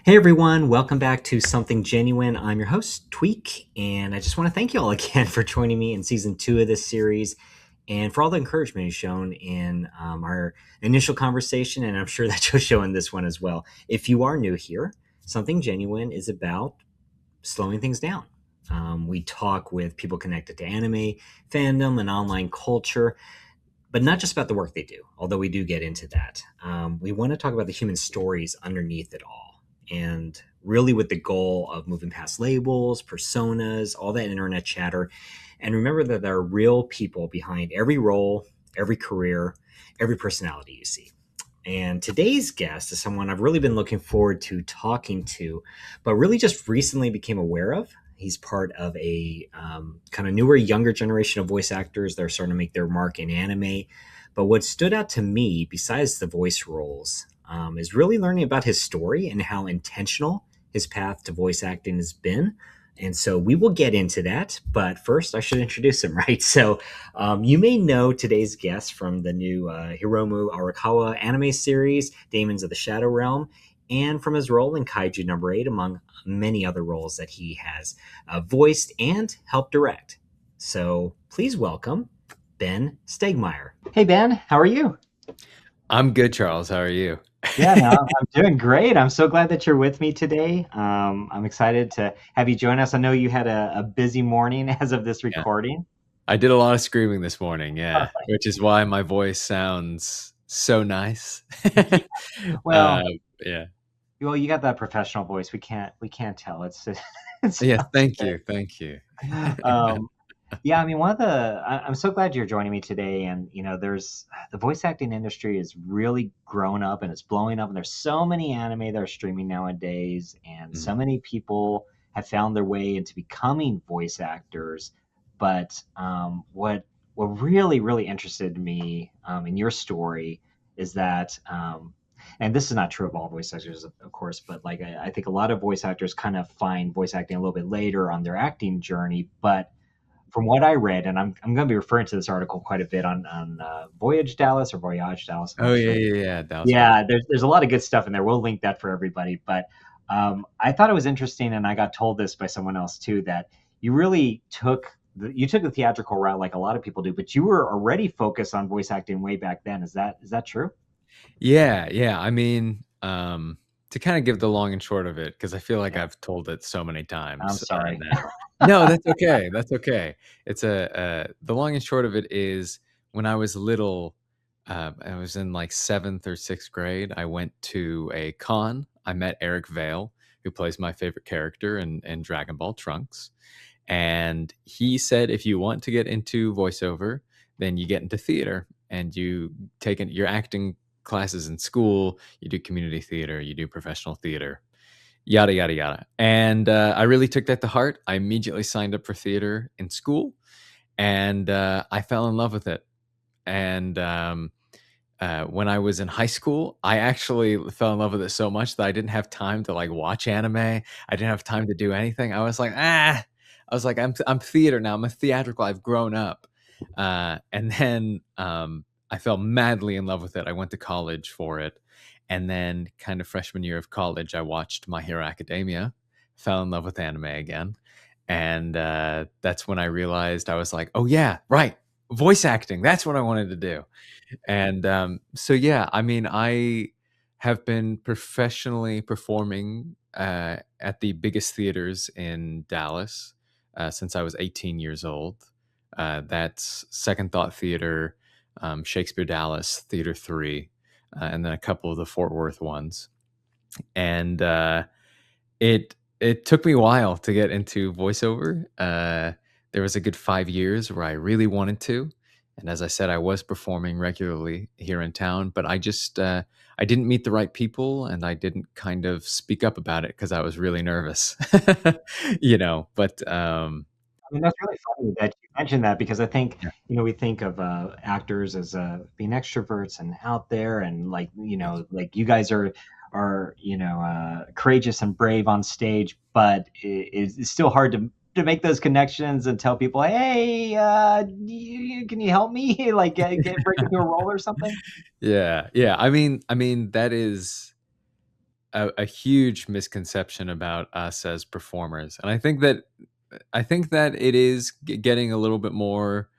Hey everyone, welcome back to Something Genuine. I'm your host, Tweak, and I just want to thank you all again for joining me in season 2 of this series and for all the encouragement you've shown in our initial conversation, and I'm sure that you'll show in this one as well. If you are new here, Something Genuine is about slowing things down. We talk with people connected to anime, fandom, and online culture, but not just about the work they do, although we do get into that. We want to talk about the human stories underneath it all, and really with the goal of moving past labels, personas, all that internet chatter, and remember that there are real people behind every role, every career, every personality you see. And today's guest is someone I've really been looking forward to talking to, but really just recently became aware of. He's part of a kind of newer, younger generation of voice actors that are starting to make their mark in anime. But what stood out to me, besides the voice roles, is really learning about his story and how intentional his path to voice acting has been. And so we will get into that. But first, I should introduce him, right? So you may know today's guest from the new Hiromu Arakawa anime series, Daemons of the Shadow Realm, and from his role in Kaiju Number 8, among many other roles that he has voiced and helped direct. So please welcome Ben Stegmair. Hey, Ben, how are you? I'm good, Charles. How are you? Yeah, no, I'm doing great. I'm so glad that you're with me today. I'm excited to have you join us. I know you had a busy morning as of this Yeah. recording. I did a lot of screaming this morning, yeah, which is why my voice sounds so nice. Yeah. Uh, Well, yeah. you got that professional voice. We can't tell. It Yes, sounds thank good. you, thank you. Um, Yeah, I mean, I'm so glad you're joining me today. And, there's the voice acting industry is really grown up and it's blowing up. And there's so many anime that are streaming nowadays. And Mhm, so many people have found their way into becoming voice actors. But what really, really interested me in your story is that, and this is not true of all voice actors, of course, but like I think a lot of voice actors kind of find voice acting a little bit later on their acting journey. But from what I read, and I'm going to be referring to this article quite a bit on Voyage Dallas or Voyage Dallas. I'm Oh, not yeah, sure. yeah, yeah, Dallas Voyage. Yeah, there's a lot of good stuff in there. We'll link that for everybody. But I thought it was interesting, and I got told this by someone else too, that you really took the theatrical route like a lot of people do, but you were already focused on voice acting way back then. Is that true? Yeah, yeah, I mean, to kinda give the long and short of it, because I feel like Yeah. I've told it so many I'm times, sorry. now. No, that's okay, that's okay. The long and short of it is when I was little, I was in, like, 7th or 6th grade, I went to a con, I met Eric Vale, who plays my favorite character in Dragon Ball Trunks, and he said, "If you want to get into voiceover, then you get into theater, and you take in your acting classes in school, you do community theater, you do professional theater, yada, yada, yada." And I really took that to heart. I immediately signed up for theater in school, and I fell in love with it. And when I was in high school, I actually fell in love with it so much that I didn't have time to like watch anime. I didn't have time to do anything. I was like, ah, I was like, I'm theater now. I'm a theatrical. I've grown up. And then I fell madly in love with it. I went to college for it. And then, kind of freshman year of college, I watched My Hero Academia, fell in love with anime again. And that's when I realized I was like, oh, yeah, right. Voice acting. That's what I wanted to do. And so, yeah, I mean, I have been professionally performing at the biggest theaters in Dallas since I was 18 years old. That's Second Thought Theater, Shakespeare Dallas, Theater 3, and then a couple of the Fort Worth ones. And it took me a while to get into voiceover. There was a good 5 years where I really wanted to, and as I said, I was performing regularly here in town. But I didn't meet the right people, and I didn't kind of speak up about it because I was really nervous, you know. But I mean, that's really funny that you mentioned that because I think, yeah, we think of actors as being extroverts and out there, and like, yes, like you guys are courageous and brave on stage, but it's still hard to make those connections and tell people, hey, can you help me like get break into a role or something? yeah, yeah. I mean, that is. a huge misconception about us as performers, and I think that it is getting a little bit more.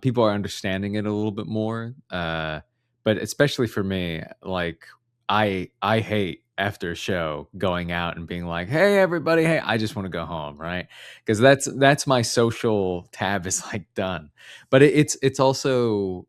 People are understanding it a little bit more, but especially for me, like I hate after a show going out and being like, "Hey, everybody! Hey, I just want to go home," right? Because that's my social tab is like done. But it's also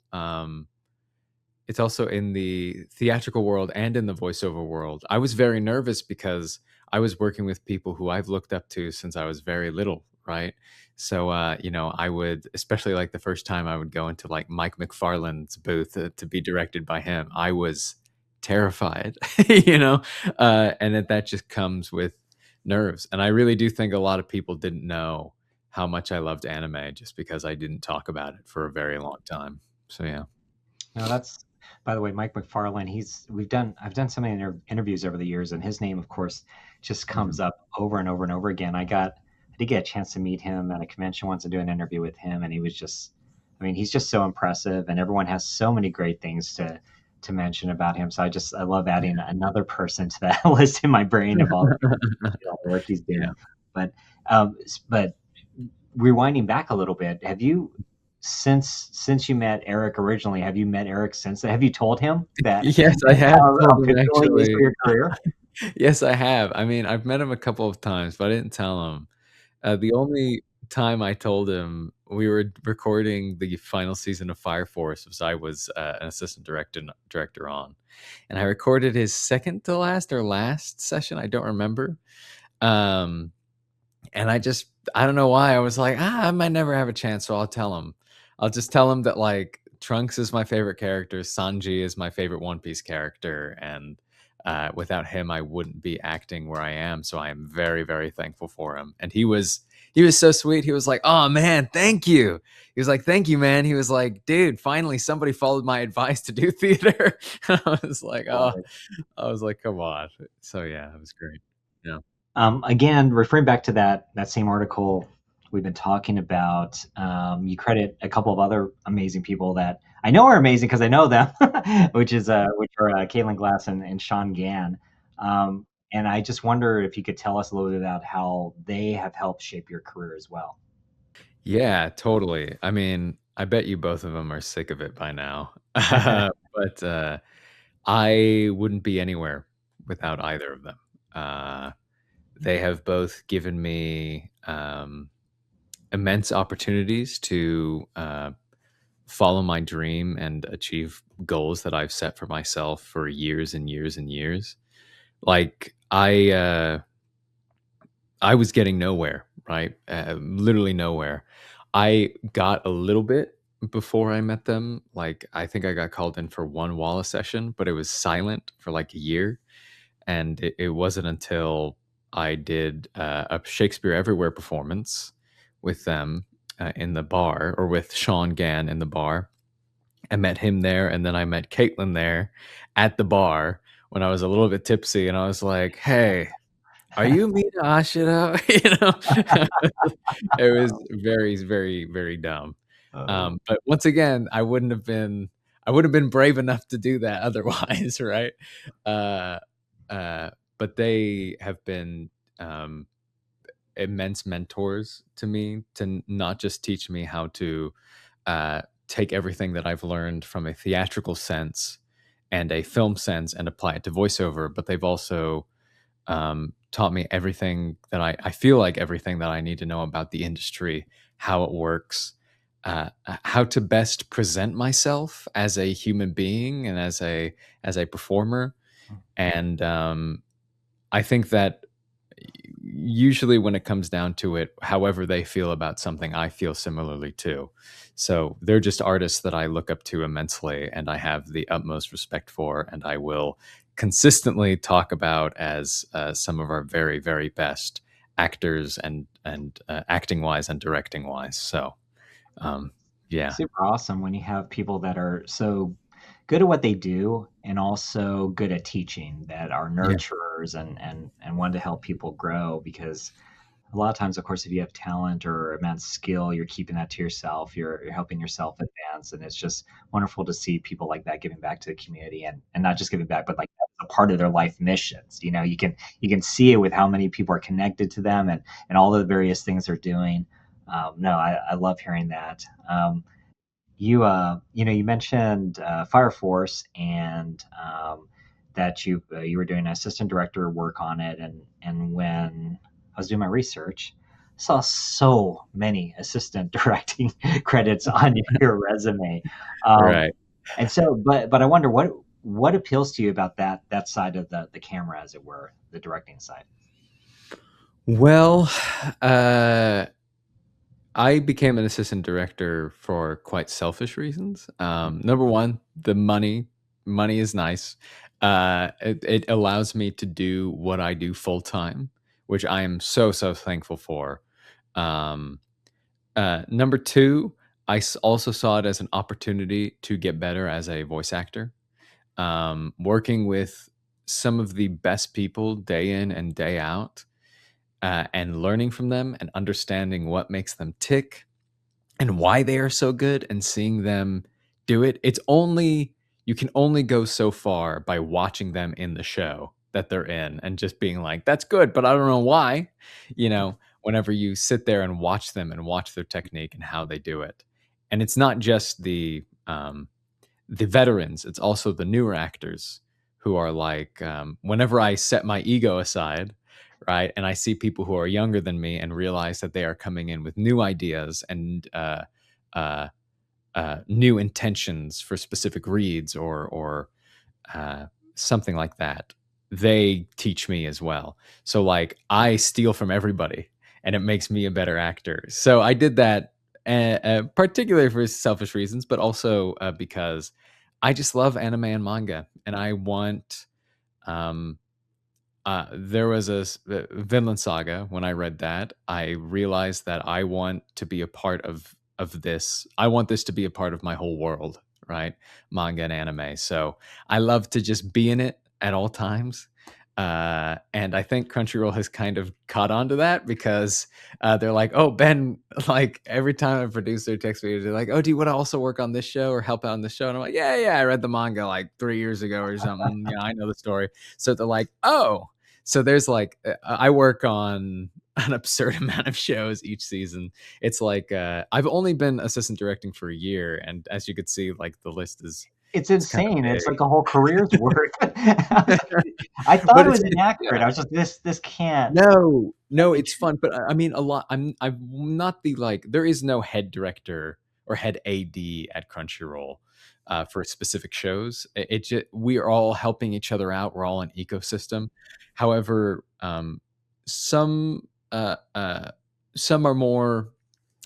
in the theatrical world and in the voiceover world. I was very nervous because I was working with people who I've looked up to since I was very little, right? So, I would, especially like the first time I would go into like Mike McFarlane's booth to be directed by him, I was terrified, and that just comes with nerves. And I really do think a lot of people didn't know how much I loved anime just because I didn't talk about it for a very long time. So, yeah. No, that's by the way, Mike McFarlane. I've done so many interviews over the years, and his name, of course, just Mhm. comes up over and over and over again. I did get a chance to meet him at a convention once and do an interview with him, and he was just, I mean, he's just so impressive, and everyone has so many great things to mention about him. So I love Yeah. adding another person to that list in my brain of all the work he's Yeah. doing. But but rewinding back a little bit, have you since you met Eric originally, have you met Eric since then? Have you told him that Yes, I have how told him pivotal he is for actually. your career? Yes, I have. I mean, I've met him a couple of times, but I didn't tell him. The only time I told him, we were recording the final season of Fire Force, as I was, an assistant director on, and I recorded his second to last or last session, I don't remember. Um, and I don't know why, I was like, I might never have a chance, so I'll tell him. I'll just tell him that, like, Trunks is my favorite character, Sanji is my favorite One Piece character, and, without him, I wouldn't be acting where I am, so I am very, very thankful for him, and he was so sweet, he was like, "Oh, man, thank you." He was like, "Thank you, man." He was like, "Dude, finally somebody followed my advice to do theater." I was like, "Oh." Love it. I was like, "Come on." So, yeah, it was great. Yeah. Again, referring back to that same article we've been talking about, you credit a couple of other amazing people that I know are amazing because I know them, which are Caitlin Glass and Sean Gann. And I just wonder if you could tell us a little bit about how they have helped shape your career as well. Yeah, totally. I mean, I bet you both of them are sick of it by now. But, I wouldn't be anywhere without either of them. Uh, they have both given me, immense opportunities to, follow my dream and achieve goals that I've set for myself for years and years and years. Like, I was getting nowhere, right? Literally nowhere. I got a little bit before I met them. Like, I think I got called in for one Walla session, but it was silent for like a year. And it wasn't until I did a Shakespeare Everywhere performance with them in the bar, or with Shawn Gann in the bar. I met him there, and then I met Caitlin there at the bar when I was a little bit tipsy, and I was like, "Hey, are you Mina Ashita?" You know? It was very, very, very dumb. Oh, But once again, I wouldn't have been brave enough to do that otherwise, right? Uh, but they have been, um, immense mentors to me, to not just teach me how to, take everything that I've learned from a theatrical sense and a film sense and apply it to voiceover, but they've also taught me everything that I feel like everything that I need to know about the industry, how it works, how to best present myself as a human being and as a performer. And I think that usually when it comes down to it, however they feel about something, I feel similarly too. So they're just artists that I look up to immensely and I have the utmost respect for, and I will consistently talk about as some of our very, very best actors and acting wise and directing wise. So yeah, super awesome when you have people that are so good at what they do and also good at teaching, that are yeah, nurturers and want to help people grow. Because a lot of times, of course, if you have talent or immense skill, you're keeping that to yourself. You're helping yourself advance, and it's just wonderful to see people like that giving back to the community, and not just giving back, but like a part of their life missions. You can see it with how many people are connected to them, and all the various things they're doing. No, I love hearing that. You mentioned Fire Force, and that you were doing assistant director work on it, and when I was doing my research, I saw so many assistant directing credits on your resume. um, Right. and so, but I wonder what appeals to you about that side of the camera, as it were, the directing side. Well, uh, I became an assistant director for quite selfish reasons. Number one, the money. Money is nice. It allows me to do what I do full time, which I am so thankful for. Um, Number two, also saw it as an opportunity to get better as a voice actor. Working with some of the best people day in and day out, and learning from them and understanding what makes them tick and why they are so good and seeing them do it. You can only go so far by watching them in the show that they're in and just being like, that's good, but I don't know why. Whenever you sit there and watch them and watch their technique and how they do it. And it's not just the veterans, it's also the newer actors who are like, whenever I set my ego aside, right, and I see people who are younger than me and realize that they are coming in with new ideas and uh, new intentions for specific reads or uh, something like that, they teach me as well. So like I steal from everybody, and it makes me a better actor. So I did that, particularly for selfish reasons, but also because I just love anime and manga, and I want. Um, there was Vinland Saga. When I read that, I realized that I want to be a part of this. I want this to be a part of my whole world, right? Manga and anime. So I love to just be in it at all times. And I think Crunchyroll has kind of caught on to that because they're like, "Oh, Ben!" Like every time a producer texts me, they're like, "Oh, do you want to also work on this show or help out on this show?" And I'm like, "Yeah, yeah, I read the manga like 3 years ago or something. Yeah, I know the story." So they're like, "Oh." So there's like I work on an absurd amount of shows each season. It's like I've only been assistant directing for a year, and as you could see, like the list is It's it's kind of insane. It's like a whole career's worth. big. I thought But it it's was inaccurate. yeah. I was just, this can't No, be it's fun, but I mean, a lot. I'm not the like. There is no head director or head AD at Crunchyroll for specific shows. It just we are all helping each other out. We're all an ecosystem. However, some uh, uh, some are more.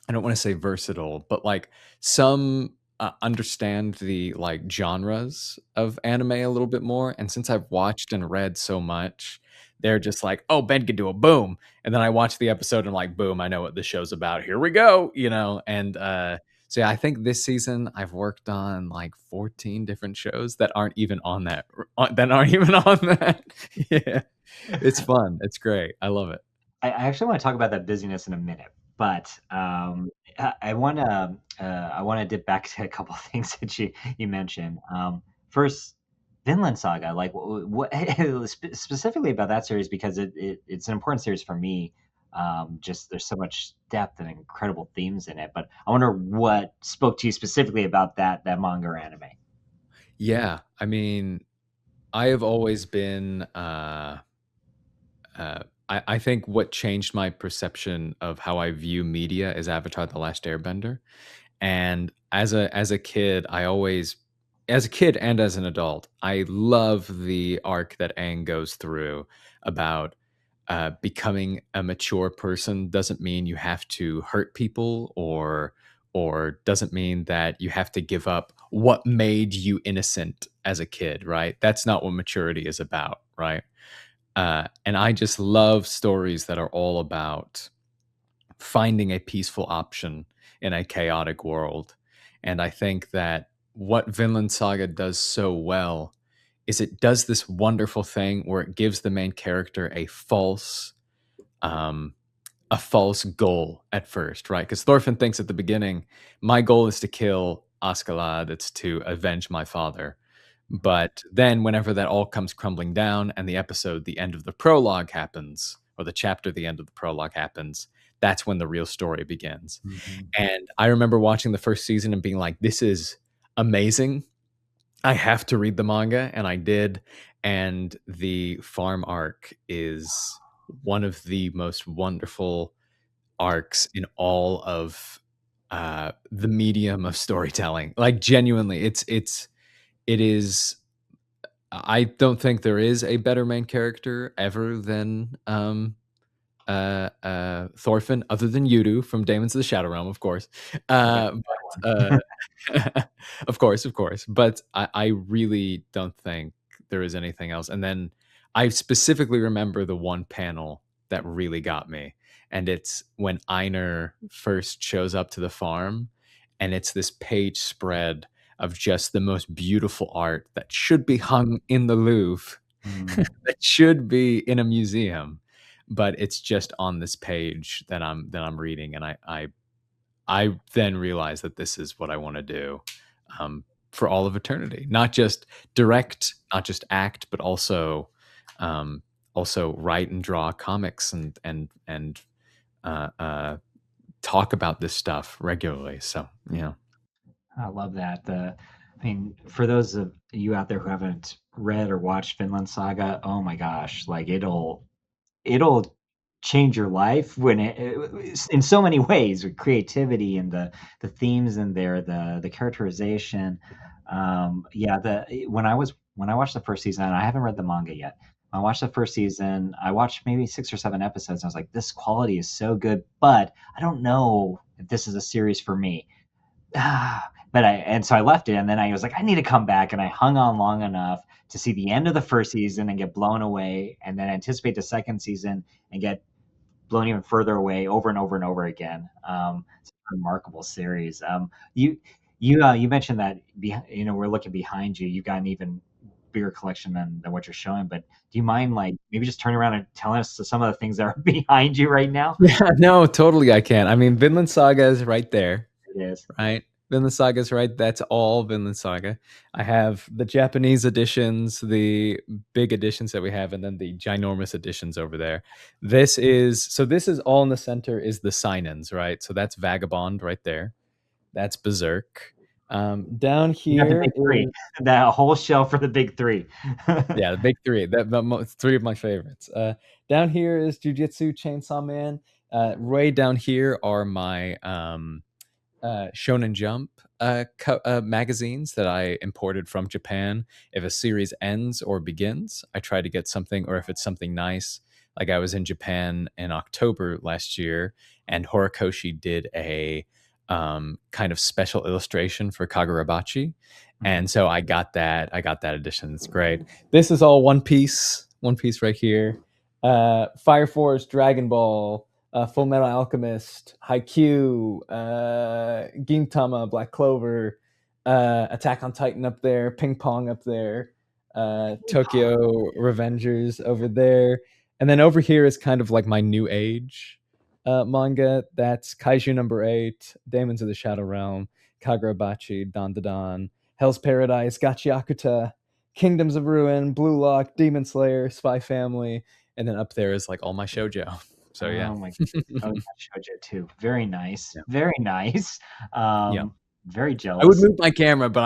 I don't want to say versatile, but like some understand the like genres of anime a little bit more. And since I've watched and read so much, they're just like, "Oh, Ben could do a boom," and then I watch the episode and I'm like, "Boom! I know what this show's about. Here we go," And so yeah, I think this season I've worked on like 14 different shows that aren't even on that aren't even on that. Yeah, it's fun. It's great. I love it. I actually want to talk about that busyness in a minute, but I want to dip back to a couple of things that you mentioned. First, Vinland Saga, like what specifically about that series, because it's an important series for me. Just there's so much depth and incredible themes in it. But I wonder what spoke to you specifically about that manga or anime. Yeah, I mean, I have always been. I think what changed my perception of how I view media is Avatar: The Last Airbender. And as a kid, as a kid and as an adult, I love the arc that Aang goes through about becoming a mature person doesn't mean you have to hurt people or doesn't mean that you have to give up what made you innocent as a kid, right? That's not what maturity is about, right? And I just love stories that are all about finding a peaceful option in a chaotic world. And I think that what Vinland Saga does so well is it does this wonderful thing where it gives the main character um, a false goal at first, right? Because Thorfinn thinks at the beginning, my goal is to kill Askeladd, it's to avenge my father. But then whenever that all comes crumbling down and the episode, the end of the prologue happens, or the chapter, the end of the prologue happens, that's when the real story begins. Mhm. And I remember watching the first season and being like, this is amazing. I have to read the manga, and I did. And the farm arc is one of the most wonderful arcs in all of the medium of storytelling. Like genuinely, it is. I don't think there is a better main character ever than Thorfinn, other than Yuru from Daemons of the Shadow Realm, of course. Yeah, Of course. But I really don't think there is anything else. And then I specifically remember the one panel that really got me. And it's when Einar first shows up to the farm, and it's this page spread of just the most beautiful art that should be hung in the Louvre, mm. that should be in a museum, but it's just on this page that I'm reading, and I then realize that this is what I want to do for all of eternity. Not just direct, not just act, but also write and draw comics and uh, uh, talk about this stuff regularly. So yeah. I love that. I mean, for those of you out there who haven't read or watched Vinland Saga, oh my gosh, like it'll change your life when in so many ways, with creativity and the themes in there, the characterization. Yeah, the when I watched the first season, and I haven't read the manga yet. I watched the first season. I watched maybe 6 or 7 episodes. And I was like, this quality is so good, but I don't know if this is a series for me. But so I left it, and then I was like, I need to come back, and I hung on long enough to see the end of the first season and get blown away, and then anticipate the second season and get blown even further away over and over and over again. It's a remarkable series. You mentioned that we're looking behind you. You've got an even bigger collection than what you're showing. But do you mind like maybe just turning around and telling us some of the things that are behind you right now? Yeah, no, totally I can. I mean, Vinland Saga is right there. It is. Right? Vinland Saga's right. That's all Vinland Saga. I have the Japanese editions, the big editions that we have, and then the ginormous editions over there. This is all in the center is the sign-ins, right? So that's Vagabond right there. That's Berserk. Down You got the here big three. is That whole shelf for the big three. yeah, the big three. Three of my favorites. Down here is Jujutsu Chainsaw Man. Way down here are my Shonen Jump magazines that I imported from Japan. If a series ends or begins, I try to get something, or if it's something nice. Like I was in Japan in October last year, and Horikoshi did a kind of special illustration for Kagurabachi, and so I got that. I got that edition. It's great. This is all One Piece. One Piece right here. Fire Force, Dragon Ball, Full Metal Alchemist, Haikyuu, Gintama, Black Clover, Attack on Titan up there, Ping Pong up there, Tokyo Revengers over there, and then over here is kind of like my new age manga. That's Kaiju number 8, Daemons of the Shadow Realm, Kagurabachi, Dan Dan, Hell's Paradise, Gachiakuta, Kingdoms of Ruin, Blue Lock, Demon Slayer, Spy Family, and then up there is like all my shoujo. So yeah. Oh my oh, yeah, shoujo too. Very nice. Yeah. Very nice. Yeah. Very I would jealous. move my camera, but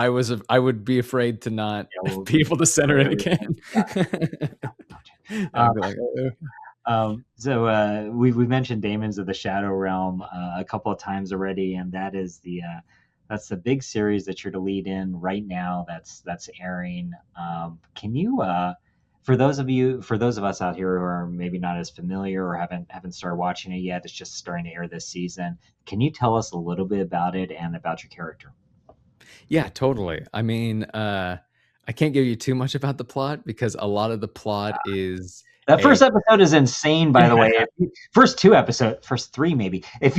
I would be afraid to not Yeah, we'll be able to center it everything. again. Uh, I'd be like, oh. we mentioned Daemons of the Shadow Realm a couple of times already, and that's the big series that you're to lead in right now. That's airing. Can you for those of us out here who are maybe not as familiar or haven't started watching it yet, it's just starting to air this season. Can you tell us a little bit about it and about your character? Yeah, totally. I mean, I can't give you too much about the plot because a lot of the plot is That a first episode is insane, by the way. First 2 episodes, first 3 maybe. If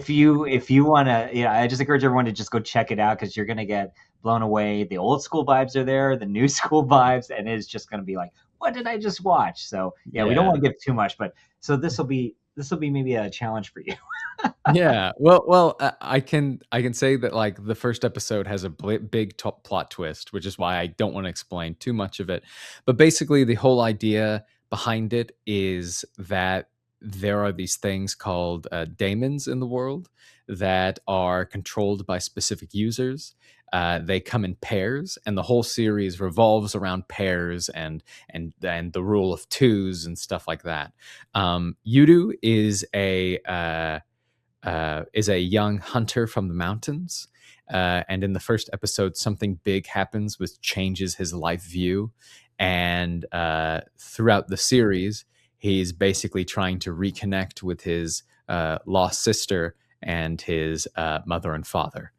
you if you want to, yeah, I just encourage everyone to just go check it out because you're gonna get blown away. The old school vibes are there, the new school vibes, and it's just gonna be like, what did I just watch? So yeah, we don't yeah. want to give too much, but so this will be this will be maybe a challenge for you. Yeah. Well, I can say that like the first episode has a big plot twist, which is why I don't want to explain too much of it. But basically, the whole idea behind it is that there are these things called daemons in the world that are controlled by specific users. They come in pairs, and the whole series revolves around pairs and the rule of twos and stuff like that. Yuru is a young hunter from the mountains. And in the first episode, something big happens which changes his life view. And throughout the series, he's basically trying to reconnect with his lost sister and his mother and father.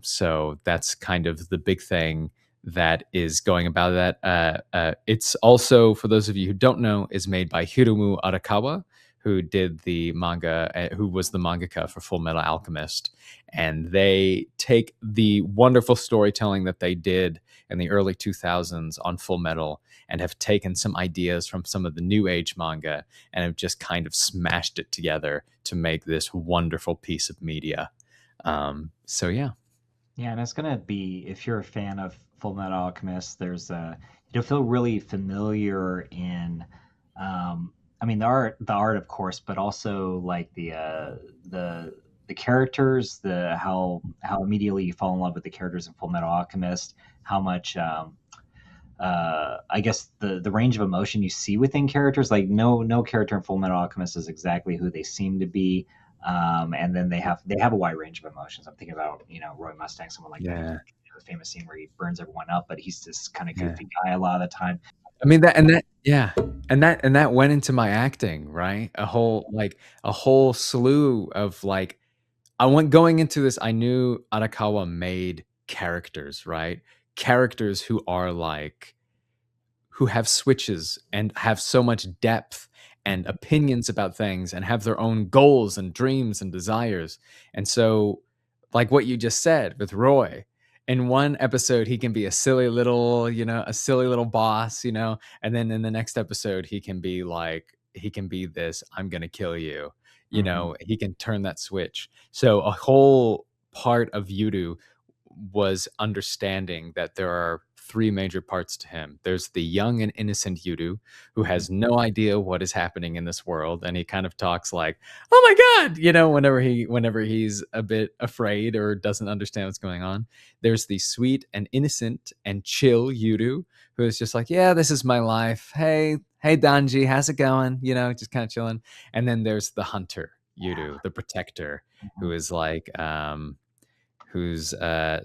So that's kind of the big thing that is going about that. It's also, for those of you who don't know, is made by Hiromu Arakawa, who did the manga, who was the mangaka for Full Metal Alchemist. And they take the wonderful storytelling that they did in the early 2000s on Full Metal and have taken some ideas from some of the new age manga and have just kind of smashed it together to make this wonderful piece of media. So yeah. Yeah, and it's gonna be, if you're a fan of Full Metal Alchemist, it'll feel really familiar in, I mean, the art of course, but also like the characters, the how immediately you fall in love with the characters in Full Metal Alchemist, how much I guess the range of emotion you see within characters. Like no character in Full Metal Alchemist is exactly who they seem to be. And then they have a wide range of emotions. I'm thinking about Roy Mustang, someone like that. Yeah. The famous scene where he burns everyone up, but he's this kind of Yeah. goofy guy a lot of the time. I mean yeah. And that went into my acting, right? A whole slew of like I went going into this, I knew Arakawa made characters, right? Characters who have switches and have so much depth and opinions about things and have their own goals and dreams and desires. And so, like what you just said with Roy, in one episode he can be a silly little boss, and then in the next episode he can be this, I'm gonna kill you. Mhm. He can turn that switch. So a whole part of Yudu was understanding that there are three major parts to him. There's the young and innocent Yudu, who Mhm. has no idea what is happening in this world, and he kind of talks like, "Oh my god," whenever he's a bit afraid or doesn't understand what's going on. There's the sweet and innocent and chill Yudu, who is just like, "Yeah, this is my life. Hey, Danji, how's it going?" Just kind of chilling. And then there's the hunter Yudu, the protector, who Mhm. is like, who's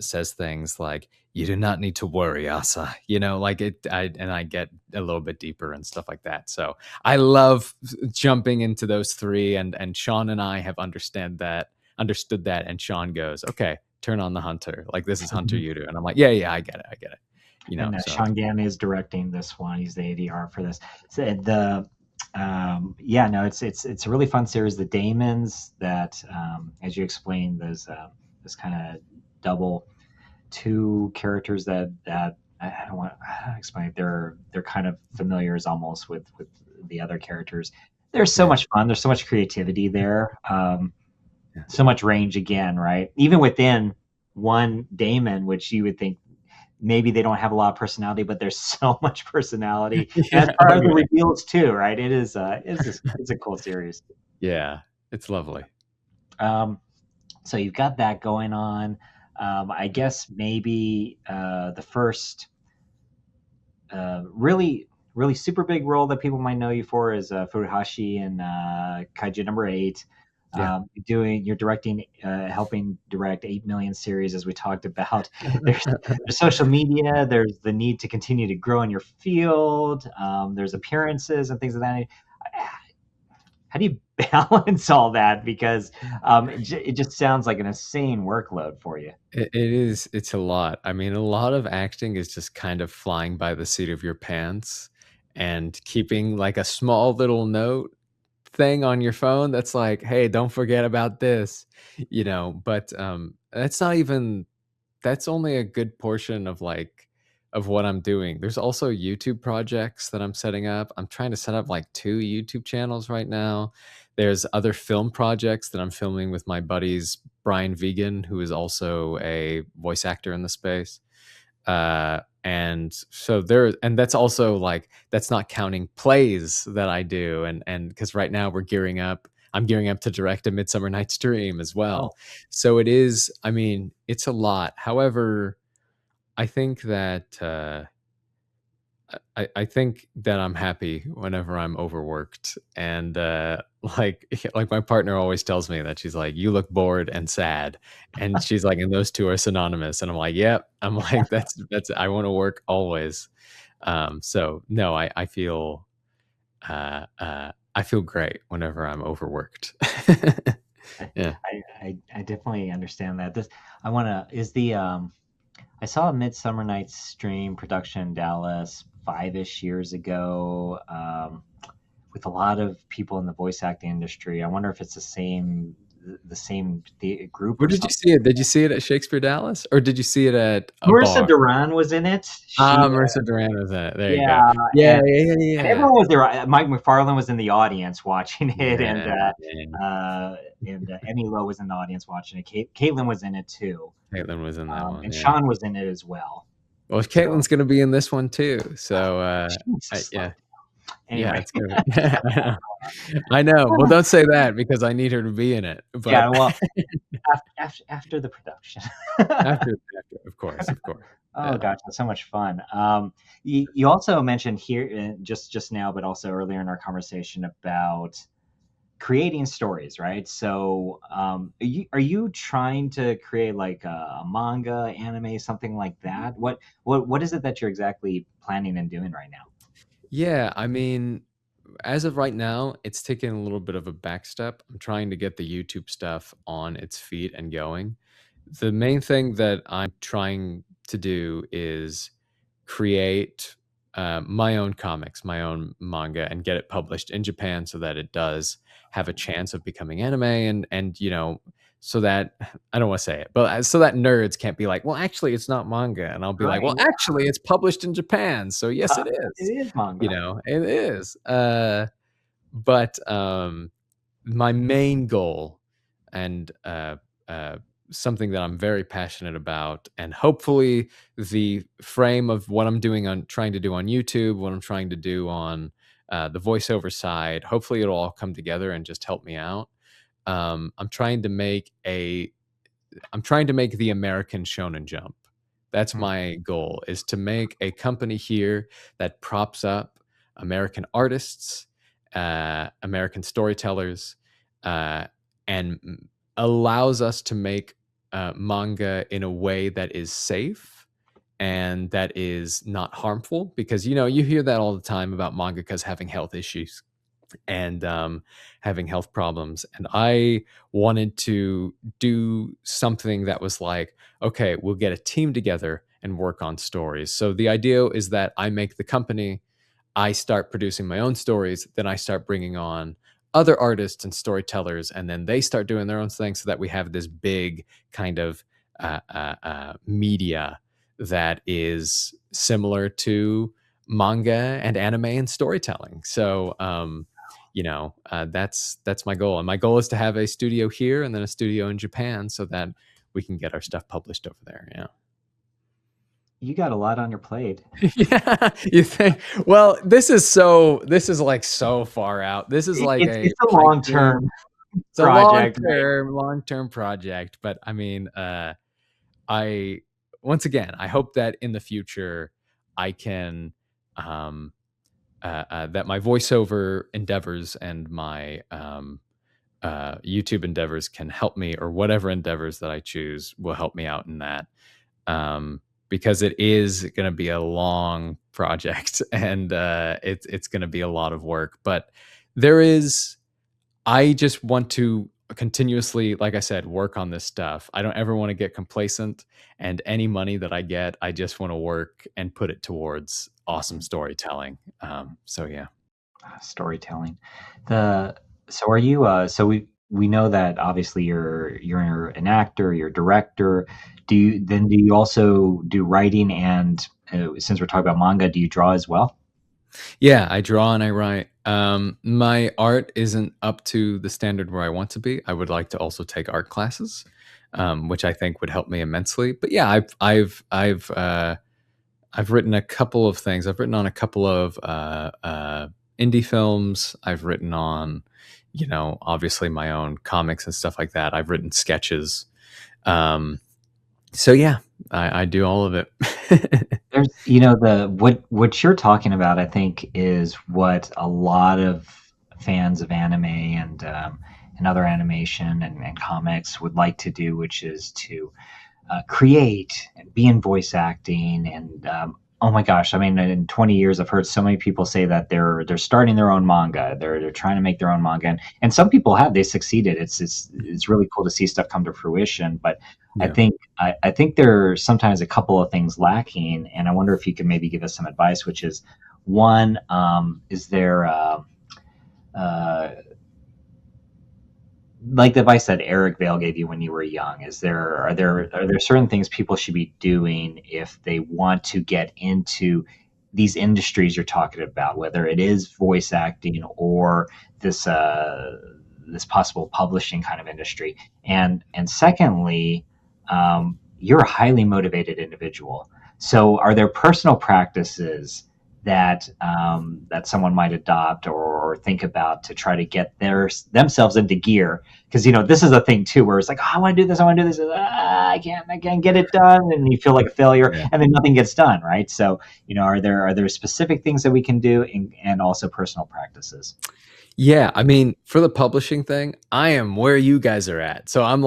says things like, "You do not need to worry, Asa." Like I get a little bit deeper and stuff like that. So I love jumping into those three, and Shawn and I have understood that, and Shawn goes, "Okay, turn on the hunter. Like this is Hunter Mhm. Yudu," and I'm like, "Yeah, I get it." And So Shawn Gann is directing this one. He's the ADR for this. So yeah, no, it's a really fun series. The Daemons, that as you explained, those this kind of double two characters that I don't want to explain it. They're kind of familiars almost with the other characters. There's so yeah, much fun. There's so much creativity there. yeah, So much range again, right? Even within one Daemon, which you would think maybe they don't have a lot of personality, but there's so much personality, and that's yeah, oh part of the yeah, reveals too, right? It's a cool series. yeah. It's lovely. Um, so you've got that going on. I guess maybe the first really super big role that people might know you for is Furuhashi in Kaiju number 8. Yeah. You're directing, helping direct 8 million series, as we talked about. There's social media. There's the need to continue to grow in your field. There's appearances and things of that. How do you balance all that? Because it just sounds like an insane workload for you. It is, it's a lot. I mean, a lot of acting is just kind of flying by the seat of your pants and keeping like a small little note thing on your phone that's like, "Hey, don't forget about this." But that's not even that's only a good portion of like of what I'm doing. There's also YouTube projects that I'm setting up. I'm trying to set up like 2 YouTube channels right now. There's other film projects that I'm filming with my buddies Brian Vegan, who is also a voice actor in the space. And so and that's also like, that's not counting plays that I do. And because right now I'm gearing up to direct a Midsummer Night's Dream as Oh, well. So it is, I mean, it's a lot. However, I think that I think that I'm happy whenever I'm overworked, and like like my partner always tells me that she's like, "You look bored and sad," and she's like, "And those two are synonymous." And I'm like, "Yep." I'm like, "That's I want to work always." So no, I feel great whenever I'm overworked. I, Yeah. I definitely understand that. This I want to is the I saw a Midsummer Night's Dream production in Dallas 5-ish years ago, with a lot of people in the voice acting industry. I wonder if it's the same group Where or did you something. see it? Did you see it at Shakespeare Dallas, or did you see it at a Marissa bar? Duran was in it. Ah, She Marissa Duran was in it. There you go. Yeah, Yeah, and yeah, yeah, and yeah. everyone was there. Mike McFarlane was in the audience watching it, Yeah, man. Emmy Lowe was in the audience watching it. Caitlin was in it too, Caitlin was in that one, and yeah. Shawn was in it as well. Well, So Caitlin's gonna be in this one too, so, she needs to slow yeah, down. yeah, Anyway, it's gonna be I know. Well, don't say that because I need her to be in it, but yeah. Well, after the production. after, of course, Oh yeah. gosh, that's so much fun. You also mentioned here just now, but also earlier in our conversation about creating stories, right? So, are you trying to create like a manga, anime, something like that? What is it that you're exactly planning and doing right now? Yeah, I mean, as of right now, it's taking a little bit of a back step. I'm trying to get the YouTube stuff on its feet and going. The main thing that I'm trying to do is create my own comics, my own manga, and get it published in Japan so that it does have a chance of becoming anime, and so that I don't want to say it, but so that nerds can't be like, well, actually, it's not manga, and I'll be like, well, Right. actually, it's published in Japan, so yes, it It is. is manga. It is. But my main goal and something that I'm very passionate about, and hopefully the frame of what I'm doing on trying to do on YouTube, what I'm trying to do on the voiceover side, hopefully it'll all come together and just help me out. I'm trying to make the American Shonen Jump. That's Hmm. my goal, is to make a company here that props up American artists, American storytellers, uh, and allows us to make manga in a way that is safe and that is not harmful. Because you hear that all the time about mangakas having health issues and having health problems. And I wanted to do something that was like, okay, we'll get a team together and work on stories. So the idea is that I make the company, I start producing my own stories, then I start bringing on other artists and storytellers, and then they start doing their own thing so that we have this big kind of media that is similar to manga and anime and storytelling. So, that's my goal, and my goal is to have a studio here and then a studio in Japan so that we can get our stuff published over there. Yeah. You got a lot on your plate. Yeah, you think? Well, this is like so far out. This is like a It's a pipe long dream. term It's a project, right? long-term project, but I mean, I once again, I hope that in the future I can um that my voiceover endeavors and my YouTube endeavors can help me, or whatever endeavors that I choose will help me out in that. Because it is going to be a long project and it's going to be a lot of work. But there is, I just want to continuously, like I said, work on this stuff. I don't ever want to get complacent, and any money that I get, I just want to work and put it towards awesome Mhm. storytelling. So yeah. Storytelling. The so are you? So we know that obviously you're an actor, you're a director. Do you also do writing and since we're talking about manga, do you draw as well? Yeah, I draw and I write. My art isn't up to the standard where I want to be. I would like to also take art classes, which I think would help me immensely. But yeah, I've written a couple of things. I've written on a couple of indie films. I've written on, obviously my own comics and stuff like that. I've written sketches. Um, so yeah, I do all of it. There's, the what you're talking about, I think, is what a lot of fans of anime and other animation and comics would like to do, which is to create and be in voice acting. And oh my gosh, I mean, in 20 years, I've heard so many people say that they're starting their own manga. They're trying to make their own manga, and some people have. They succeeded. It's really cool to see stuff come to fruition. But Yeah. I think there are sometimes a couple of things lacking, and I wonder if you could maybe give us some advice. Which is one, is there uh, like the advice that Eric Vale gave you when you were young, are there certain things people should be doing if they want to get into these industries you're talking about, whether it is voice acting or this this possible publishing kind of industry? And secondly, you're a highly motivated individual. So, are there personal practices that someone might adopt or think about to try to get themselves into gear? Because this is a thing too, where it's like, oh, I want to do this, I want to do this, I can't get it done, and you feel like a failure, Yeah. and then nothing gets done, right? So, are there specific things that we can do, and also personal practices? Yeah, I mean, for the publishing thing, I am where you guys are at. So I'm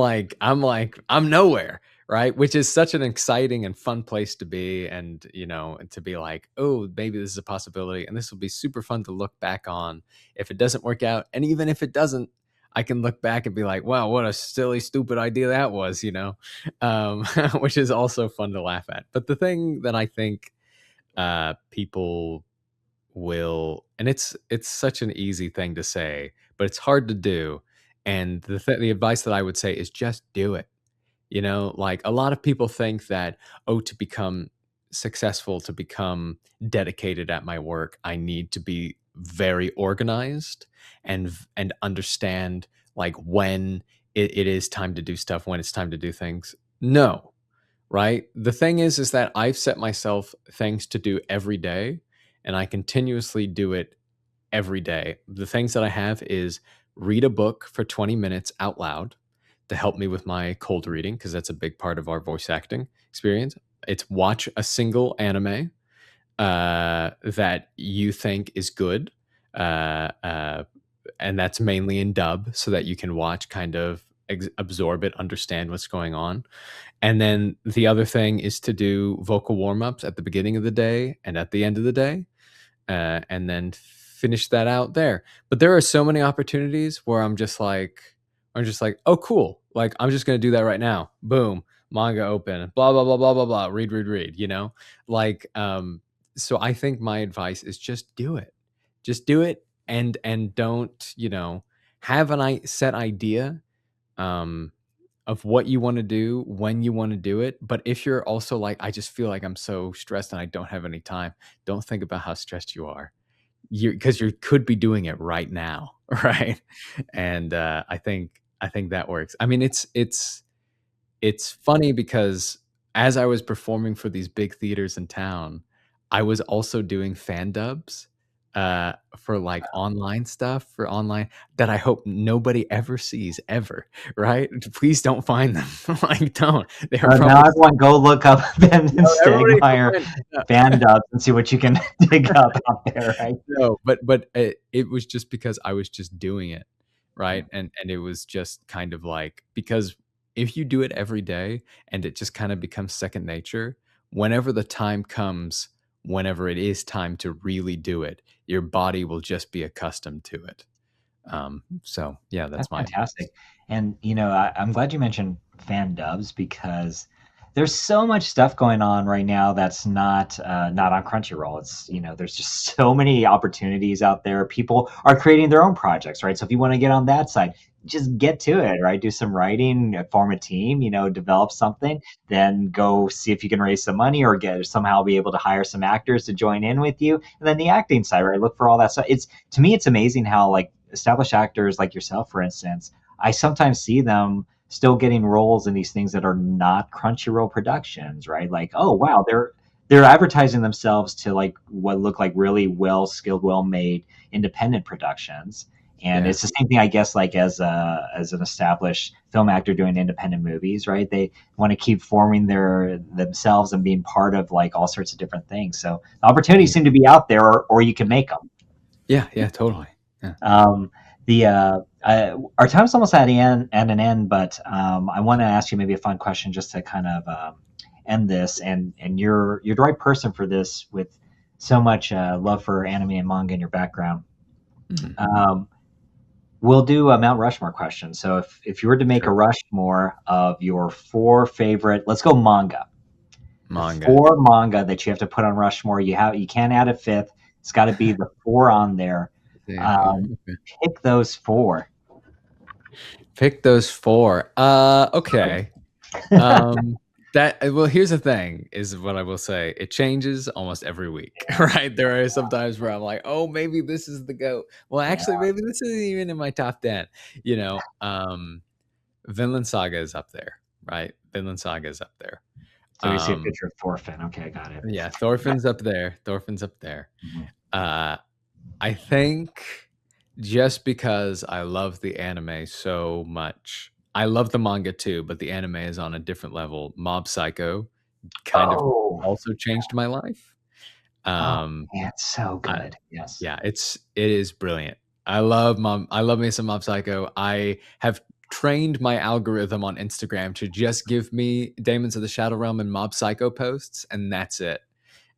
nowhere, right? Which is such an exciting and fun place to be, and and to be like, oh, maybe this is a possibility, and this will be super fun to look back on if it doesn't work out, and even if it doesn't, I can look back and be like, wow, what a silly, stupid idea that was, which is also fun to laugh at. But the thing that I think people will, and it's such an easy thing to say, but it's hard to do. And the advice that I would say is just do it. Like a lot of people think that, oh, to become successful, to become dedicated at my work, I need to be very organized and understand like when it is time to do stuff, when it's time to do things. No, right? The thing is that I've set myself things to do every day, and I continuously do it every day. The things that I have is read a book for 20 minutes out loud to help me with my cold reading, because that's a big part of our voice acting experience. It's watch a single anime that you think is good. Uh, uh, and that's mainly in dub so that you can watch, kind of absorb it, understand what's going on. And then the other thing is to do vocal warm ups at the beginning of the day and at the end of the day, and then finish that out there. But there are so many opportunities where I'm just like, oh, cool. Like, I'm just going to do that right now. Boom, manga open, blah, blah, blah, blah, blah, blah, read, read, read, like, so I think my advice is just do it, and don't, have set idea, um, of what you want to do when you want to do it. But if you're also like, I just feel like I'm so stressed and I don't have any time, don't think about how stressed you are. Because you could be doing it right now, right? And I think that works. I mean, it's funny because as I was performing for these big theaters in town, I was also doing fan dubs for like online stuff, for online, that I hope nobody ever sees ever, right? Please don't find them. Like, don't. They are Now probably everyone go look up Ben everybody Stegmair find. fan dubs and see what you can dig up out there, right? No, but it was just because I was just doing it, right? And it was just kind of like, because if you do it every day and it just kind of becomes second nature, whenever the time comes, whenever it is time to really do it, your body will just be accustomed to it. So yeah, That's that's my advice. fantastic. And I'm glad you mentioned fan dubs because there's so much stuff going on right now that's not on Crunchyroll. It's, there's just so many opportunities out there. People are creating their own projects, right? So if you want to get on that side, just get to it, right? Do some writing, form a team, develop something, then go see if you can raise some money or get somehow be able to hire some actors to join in with you. And then the acting side, right? Look for all that stuff. It's, to me, it's amazing how, like, established actors like yourself, for instance, I sometimes see them still getting roles in these things that are not Crunchyroll productions, right? Like, oh wow, they're advertising themselves to like what look like really well skilled, well made independent productions. And Yeah. it's the same thing, I guess, like as an established film actor doing independent movies, right? They want to keep forming themselves and being part of like all sorts of different things. So the opportunities seem to be out there, or you can make them. Yeah, yeah, totally. Yeah. The Our time's almost at an end, but I want to ask you maybe a fun question just to kind of end this. And you're the right person for this with so much love for anime and manga in your background. Mhm. Um, we'll do a Mount Rushmore question. So if you were to make a Sure. Rushmore of your four favorite, let's go manga. The Manga. four manga that you have to put on Rushmore. You can't add a fifth. It's got to be the four on there. Um, Okay. Pick those four. Pick those 4. Okay. Um, well, here's the thing, is what I will say. It changes almost every week, right? There are some times where I'm like, oh, maybe this is the GOAT. Well, Yeah. actually, maybe this isn't even in my top 10. You know, Vinland Saga is up there, right? Vinland Saga is up there. So we see a Um, picture of Thorfinn. Okay, I got it. yeah, Thorfinn's up there. Thorfinn's up there. Mhm. Uh, I think just because I love the anime so much. I love the manga too, but the anime is on a different level. Mob Psycho kind of Oh, also changed my life. oh Um, man, it's so I, good. Yes. yeah, it is brilliant. I love me some Mob Psycho. I have trained my algorithm on Instagram to just give me Daemons of the Shadow Realm and Mob Psycho posts, and that's it.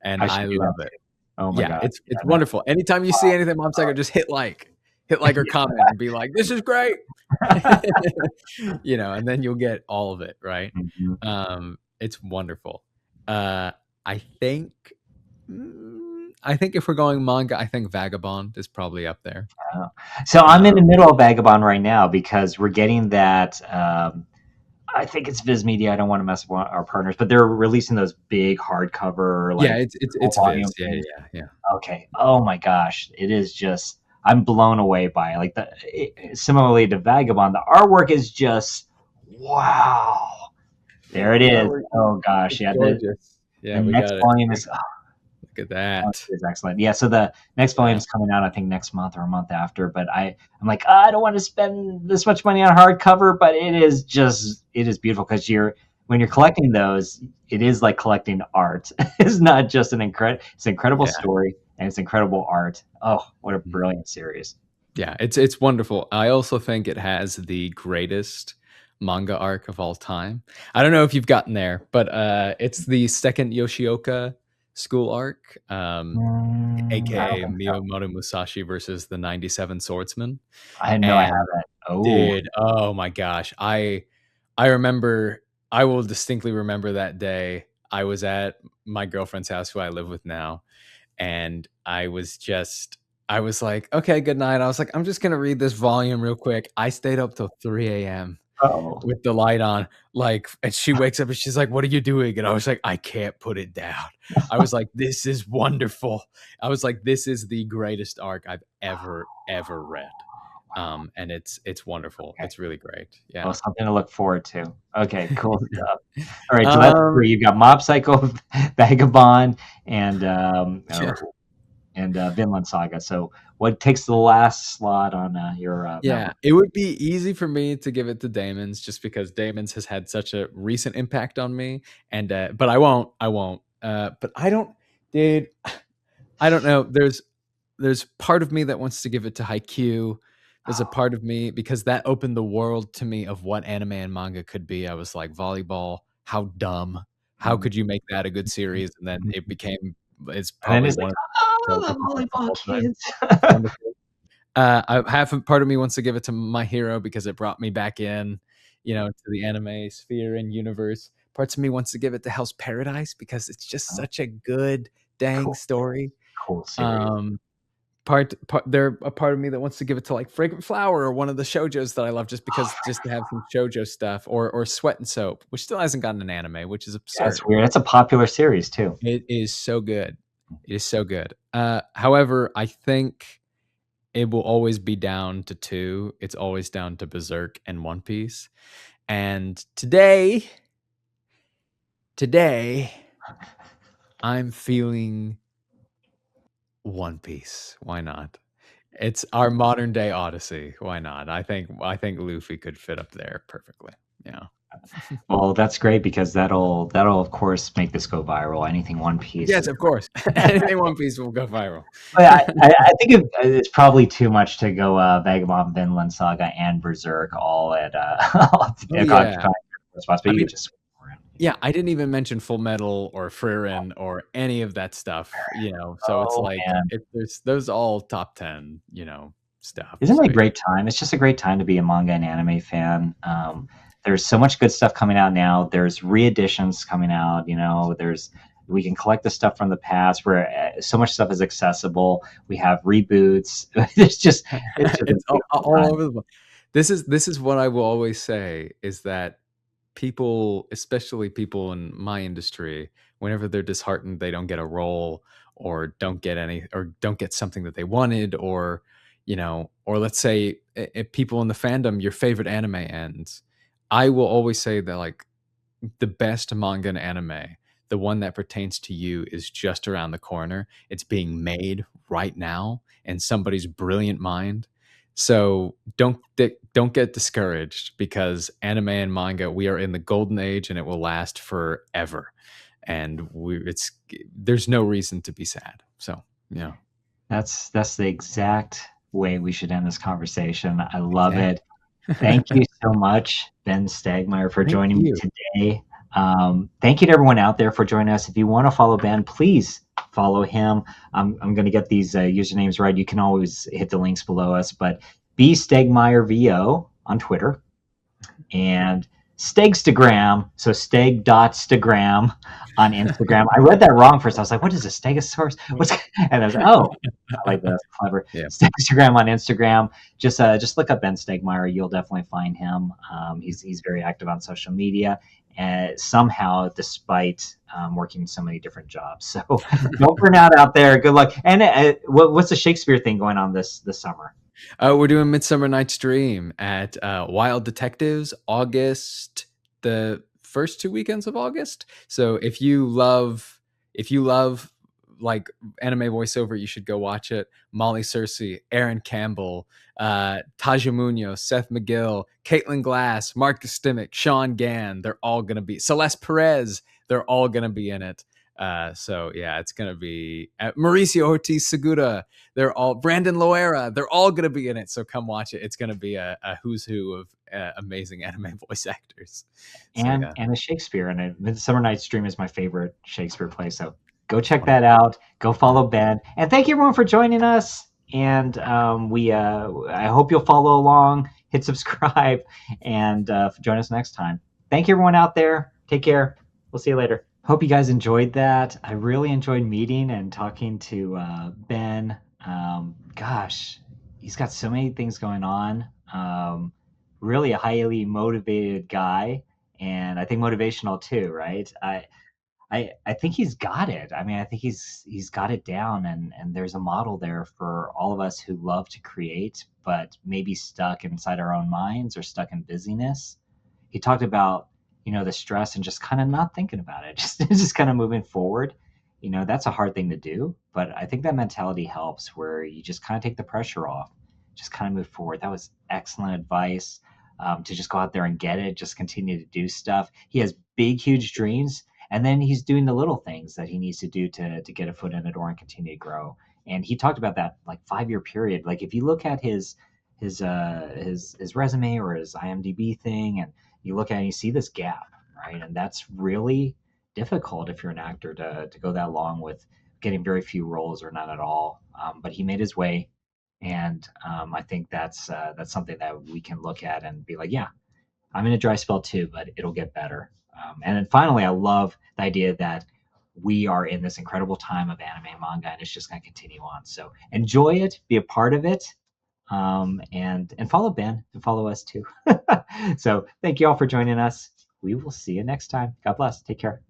And I I should do that love it. too. Oh my Yeah, gosh. it's Yeah, no. wonderful. Anytime you see anything Mob Psycho, just hit like or comment and be like, "This is great," and then you'll get all of it, right? Mhm. It's wonderful. Uh, I think, I think if we're going manga, I think Vagabond is probably up there. Oh. So I'm in the Um, middle of Vagabond right now because we're getting that. I think it's Viz Media. I don't want to mess with our partners, but they're releasing those big hardcover, yeah, like full it's volume Viz. Yeah, things. yeah, yeah, Okay. Oh my gosh, it is just. I'm blown away by it. Like similarly to Vagabond, the artwork is just wow. There it yeah. is. Oh gosh, It's yeah. gorgeous. The Yeah, we next got it. volume is Look at that. is excellent. Yeah, so the next volume Yeah, is coming out, I think, next month or a month after. But I'm like, I don't want to spend this much money on hardcover, but it is beautiful because when you're collecting those, it is like collecting art. It's not just it's an incredible yeah. story and it's incredible art. Oh, what a brilliant series! Yeah, it's wonderful. I also think it has the greatest manga arc of all time. I don't know if you've gotten there, but it's the second Yoshioka school arc, I don't aka think so. Miyamoto Musashi versus the 97 Swordsman. I know I And haven't. Oh, dude, oh my gosh, I remember, I will distinctly remember that day. I was at my girlfriend's house, who I live with now, and I was like, okay, good night. I was like, I'm just gonna read this volume real quick. I stayed up till 3 a.m. oh, with the light on, like, and she wakes up and she's like, "What are you doing?" And I was like, "I can't put it down." I was like, "This is wonderful." I was like, "This is the greatest arc I've ever read." And it's wonderful. okay. It's really great. Well, Yeah. something to look forward to. Okay, cool stuff. All right, so that's um, three. You've got Mob Psycho, Vagabond, and yeah. Vinland Saga. So, what takes the last slot on your Mount? Yeah, it would be easy for me to give it to Daemons, just because Daemons has had such a recent impact on me, and but I won't. I won't. But I don't, dude. I don't know. There's part of me that wants to give it to Haikyuu. There's a Oh, part of me, because that opened the world to me of what anime and manga could be. I was like, volleyball, how dumb. How mm, could you make that a good mm, series? And then mm. it became, it's And then probably it's like, one of the oh, greatest the anime of volleyball all time. kids. It's wonderful. I half a part of me wants to give it to My Hero because it brought me back in, to the anime sphere and universe. Parts of me wants to give it to Hell's Paradise because it's just Oh, such a good dang cool, story. cool series. Um, there a part of me that wants to give it to like Fragrant Flower or one of the shoujos that I love just to have some shoujo stuff, or Sweat and Soap, which still hasn't gotten an anime, which is That's absurd. weird. It's a popular series too. It is so good. It is so good. However, I think it will always be down to two. It's always down to Berserk and One Piece. And today, I'm feeling One Piece. Why not? It's our modern day Odyssey. Why not? I think Luffy could fit up there perfectly. Yeah. Well, that's great because that'll of course make this go viral. Anything One Piece Yes, is. of course. Anything One Piece will go viral. But I think it's probably too much to go Vagabond, Vinland Saga, and Berserk all at Oh yeah. occupying spots. But I you mean, could just switch around. yeah, I didn't even mention Full Metal or Frieren or any of that stuff, so it's Oh like man, there's those all top 10, stuff. isn't So it a yeah. great time? It's just a great time to be a manga and anime fan. There's so much good stuff coming out now. There's re-editions coming out. There's we can collect the stuff from the past where so much stuff is accessible. We have reboots. It's just a It's beautiful all time. over the place. This is what I will always say is that people, especially people in my industry, whenever they're disheartened, they don't get a role or don't get something that they wanted, or let's say if people in the fandom, your favorite anime ends. I will always say that like the best manga and anime, the one that pertains to you, is just around the corner. It's being made right now in somebody's brilliant mind. So don't get discouraged because anime and manga, we are in the golden age and it will last forever. And there's no reason to be sad. So, yeah. That's the exact way we should end this conversation. I love Exactly. it. Thank you so much, Ben Stegmair, for Thank joining me you. today. Thank you to everyone out there for joining us. If you want to follow Ben, please follow him. I'm going to get these usernames right. You can always hit the links below us, but B Stegmair VO on Twitter and Stegstagram, so steg.stagram on Instagram. I read that wrong first. I was like, what is a stegosaurus? And I was like, oh, I like that. That's clever. Yeah. Stegstagram on Instagram. Just look up Ben Stegmair. You'll definitely find him. He's very active on social media. And somehow, despite working so many different jobs, so don't burn out there. Good luck. And what's the Shakespeare thing going on this summer? We're doing Midsummer Night's Dream at Wild Detectives, August, the first 2 weekends of August. So if you love like anime voiceover, you should go watch it. Molly Cersei, Aaron Campbell, Taja Munoz, Seth McGill, Caitlin Glass, Marcus Dimmick, Shawn Gann. They're all gonna be Celeste Perez. They're all gonna be in it. So yeah, it's gonna be Mauricio Ortiz Segura. They're all Brandon Loera. They're all going to be in it. So come watch it. It's going to be a who's who of amazing anime voice actors. So and yeah, and a Shakespeare. And Midsummer Night's Dream is my favorite Shakespeare play. So go it's check that wonderful. out. Go Yeah. follow Ben. And thank you everyone for joining us. And I hope you'll follow along, hit subscribe, and join us next time. Thank you everyone out there. Take care. We'll see you later. Hope you guys enjoyed that. I really enjoyed meeting and talking to Ben. Gosh, he's got so many things going on. Really a highly motivated guy, and I think motivational too, right? I think he's got it. I mean, I think he's got it down, and there's a model there for all of us who love to create, but maybe stuck inside our own minds or stuck in busyness. He talked about the stress and just kind of not thinking about it, just kind of moving forward. That's a hard thing to do, but I think that mentality helps, where you just kind of take the pressure off, just kind of move forward. That was excellent advice. To just go out there and get it, just continue to do stuff. He has big, huge dreams, and then he's doing the little things that he needs to do to get a foot in the door and continue to grow. And he talked about that like 5 year period. Like if you look at his resume or his IMDb thing, and you look at it and you see this gap, right? And that's really difficult if you're an actor to go that long with getting very few roles or none at all. But he made his way, and I think that's something that we can look at and be like, yeah, I'm in a dry spell too, but it'll get better. And then finally, I love the idea that we are in this incredible time of anime and manga, and it's just going to continue on. So enjoy it, be a part of it, and follow Ben and follow us too. So thank you all for joining us. We will see you next time. God bless. Take care.